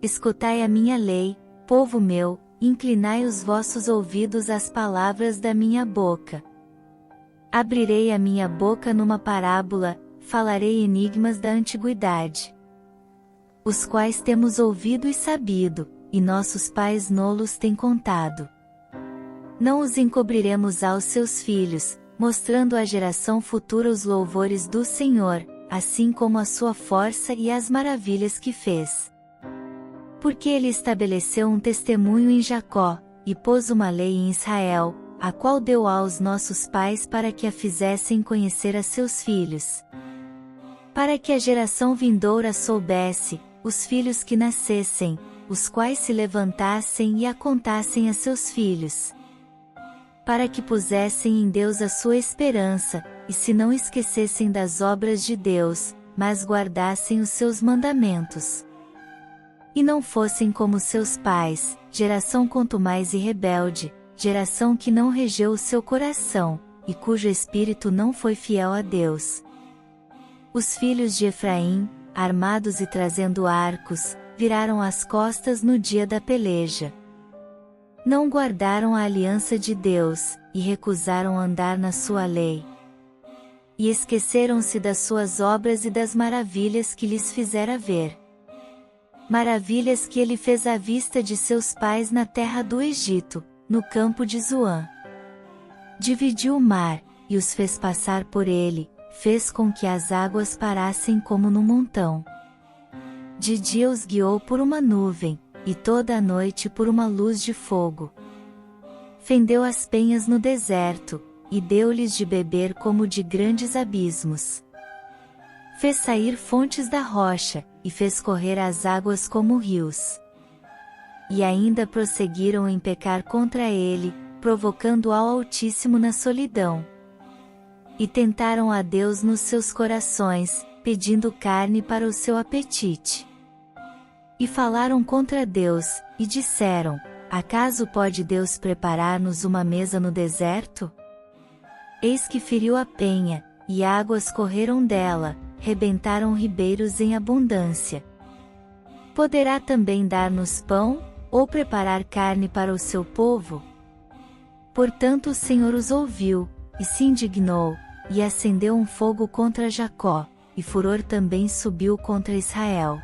Escutai a minha lei, povo meu, inclinai os vossos ouvidos às palavras da minha boca. Abrirei a minha boca numa parábola, falarei enigmas da antiguidade, os quais temos ouvido e sabido, e nossos pais nolos têm contado. Não os encobriremos aos seus filhos, mostrando à geração futura os louvores do Senhor, assim como a sua força e as maravilhas que fez. Porque ele estabeleceu um testemunho em Jacó, e pôs uma lei em Israel, a qual deu aos nossos pais para que a fizessem conhecer a seus filhos. Para que a geração vindoura soubesse, os filhos que nascessem, os quais se levantassem e a contassem a seus filhos. Para que pusessem em Deus a sua esperança, e se não esquecessem das obras de Deus, mas guardassem os seus mandamentos. E não fossem como seus pais, geração contumaz e rebelde, geração que não regeu o seu coração, e cujo espírito não foi fiel a Deus. Os filhos de Efraim, armados e trazendo arcos, viraram as costas no dia da peleja. Não guardaram a aliança de Deus, e recusaram andar na sua lei. E esqueceram-se das suas obras e das maravilhas que lhes fizera ver. Maravilhas que ele fez à vista de seus pais na terra do Egito, no campo de Zoã. Dividiu o mar, e os fez passar por ele, fez com que as águas parassem como num montão. De dia os guiou por uma nuvem, e toda a noite por uma luz de fogo. Fendeu as penhas no deserto, e deu-lhes de beber como de grandes abismos. Fez sair fontes da rocha, e fez correr as águas como rios. E ainda prosseguiram em pecar contra ele, provocando ao Altíssimo na solidão. E tentaram a Deus nos seus corações, pedindo carne para o seu apetite. E falaram contra Deus, e disseram: acaso pode Deus preparar-nos uma mesa no deserto? Eis que feriu a penha, e águas correram dela, rebentaram ribeiros em abundância. Poderá também dar-nos pão, ou preparar carne para o seu povo? Portanto o Senhor os ouviu, e se indignou, e acendeu um fogo contra Jacó, e furor também subiu contra Israel.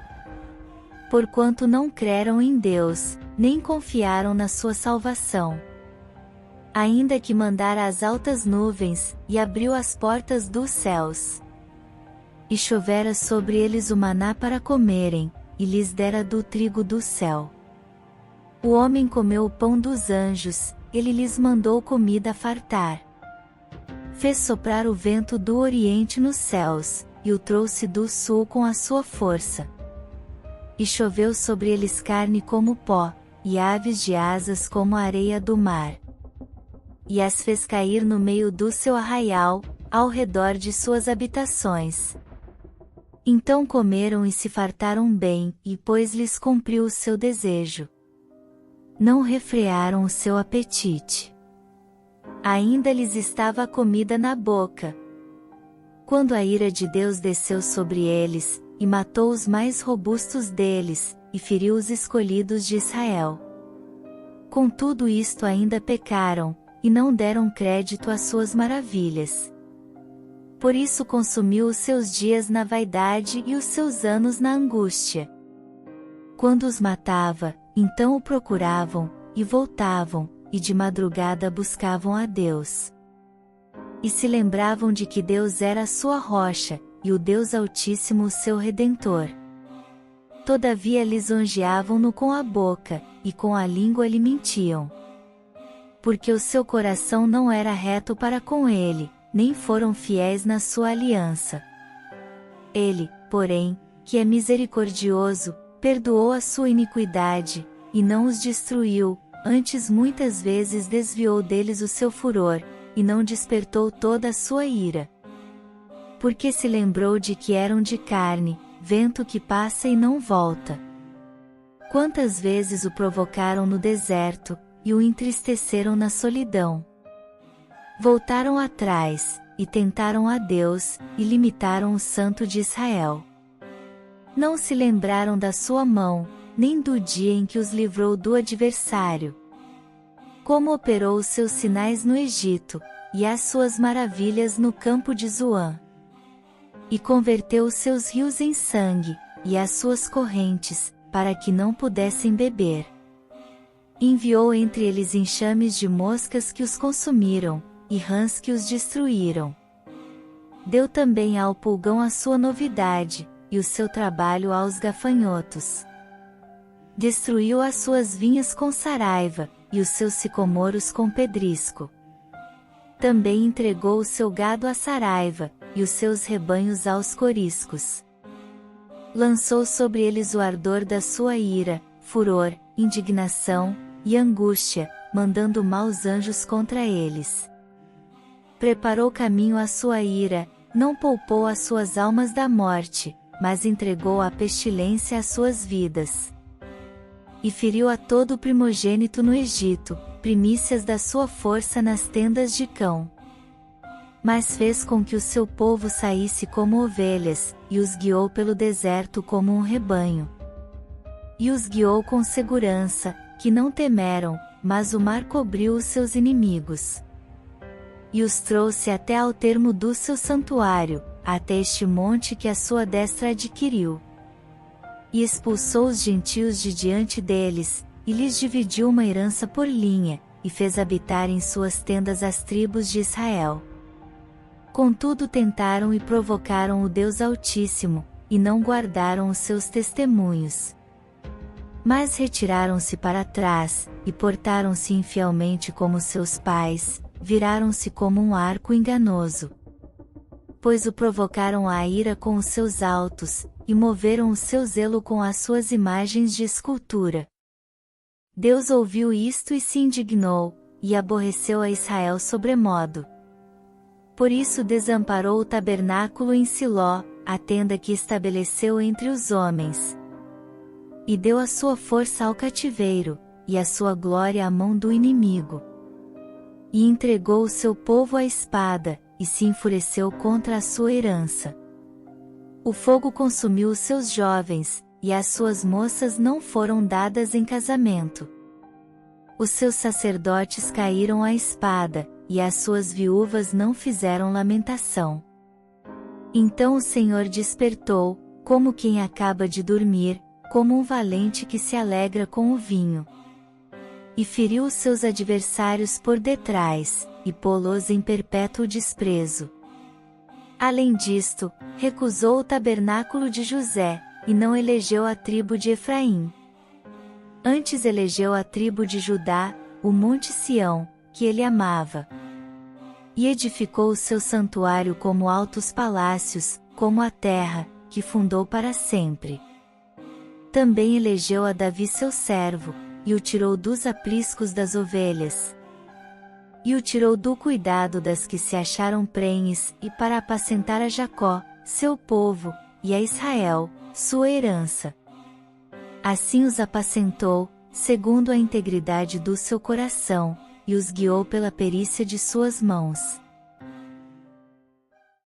Porquanto não creram em Deus, nem confiaram na sua salvação. Ainda que mandara as altas nuvens, e abriu as portas dos céus. E chovera sobre eles o maná para comerem, e lhes dera do trigo do céu. O homem comeu o pão dos anjos, ele lhes mandou comida a fartar. Fez soprar o vento do oriente nos céus, e o trouxe do sul com a sua força. E choveu sobre eles carne como pó, e aves de asas como a areia do mar. E as fez cair no meio do seu arraial, ao redor de suas habitações. Então comeram e se fartaram bem, e pois lhes cumpriu o seu desejo. Não refrearam o seu apetite. Ainda lhes estava a comida na boca. Quando a ira de Deus desceu sobre eles, e matou os mais robustos deles, e feriu os escolhidos de Israel. Com tudo isto ainda pecaram, e não deram crédito às suas maravilhas. Por isso consumiu os seus dias na vaidade e os seus anos na angústia. Quando os matava, então o procuravam, e voltavam, e de madrugada buscavam a Deus. E se lembravam de que Deus era a sua rocha, e o Deus Altíssimo o seu Redentor. Todavia lisonjeavam-no com a boca, e com a língua lhe mentiam. Porque o seu coração não era reto para com ele, nem foram fiéis na sua aliança. Ele, porém, que é misericordioso, perdoou a sua iniquidade, e não os destruiu, antes muitas vezes desviou deles o seu furor, e não despertou toda a sua ira. Porque se lembrou de que eram de carne, vento que passa e não volta. Quantas vezes o provocaram no deserto, e o entristeceram na solidão. Voltaram atrás, e tentaram a Deus, e limitaram o Santo de Israel. Não se lembraram da sua mão, nem do dia em que os livrou do adversário. Como operou os seus sinais no Egito, e as suas maravilhas no campo de Zoan. E converteu os seus rios em sangue, e as suas correntes, para que não pudessem beber. Enviou entre eles enxames de moscas que os consumiram, e rãs que os destruíram. Deu também ao pulgão a sua novidade, e o seu trabalho aos gafanhotos. Destruiu as suas vinhas com saraiva, e os seus sicomoros com pedrisco. Também entregou o seu gado à saraiva, e os seus rebanhos aos coriscos. Lançou sobre eles o ardor da sua ira, furor, indignação, e angústia, mandando maus anjos contra eles. Preparou caminho à sua ira, não poupou as suas almas da morte, mas entregou à pestilência as suas vidas. E feriu a todo o primogênito no Egito, primícias da sua força nas tendas de cão. Mas fez com que o seu povo saísse como ovelhas, e os guiou pelo deserto como um rebanho. E os guiou com segurança, que não temeram, mas o mar cobriu os seus inimigos. E os trouxe até ao termo do seu santuário, até este monte que a sua destra adquiriu. E expulsou os gentios de diante deles, e lhes dividiu uma herança por linha, e fez habitar em suas tendas as tribos de Israel. Contudo tentaram e provocaram o Deus Altíssimo, e não guardaram os seus testemunhos. Mas retiraram-se para trás, e portaram-se infielmente como seus pais, viraram-se como um arco enganoso. Pois o provocaram à ira com os seus altos, e moveram o seu zelo com as suas imagens de escultura. Deus ouviu isto e se indignou, e aborreceu a Israel sobremodo. Por isso desamparou o tabernáculo em Siló, a tenda que estabeleceu entre os homens. E deu a sua força ao cativeiro, e a sua glória à mão do inimigo. E entregou o seu povo à espada, e se enfureceu contra a sua herança. O fogo consumiu os seus jovens, e as suas moças não foram dadas em casamento. Os seus sacerdotes caíram à espada, e as suas viúvas não fizeram lamentação. Então o Senhor despertou, como quem acaba de dormir, como um valente que se alegra com o vinho. E feriu os seus adversários por detrás, e pô-los em perpétuo desprezo. Além disto, recusou o tabernáculo de José, e não elegeu a tribo de Efraim. Antes elegeu a tribo de Judá, o monte Sião, que ele amava. E edificou o seu santuário como altos palácios, como a terra, que fundou para sempre. Também elegeu a Davi seu servo, e o tirou dos apriscos das ovelhas. E o tirou do cuidado das que se acharam prenhes, e para apacentar a Jacó, seu povo, e a Israel, sua herança. Assim os apacentou, segundo a integridade do seu coração, e os guiou pela perícia de suas mãos.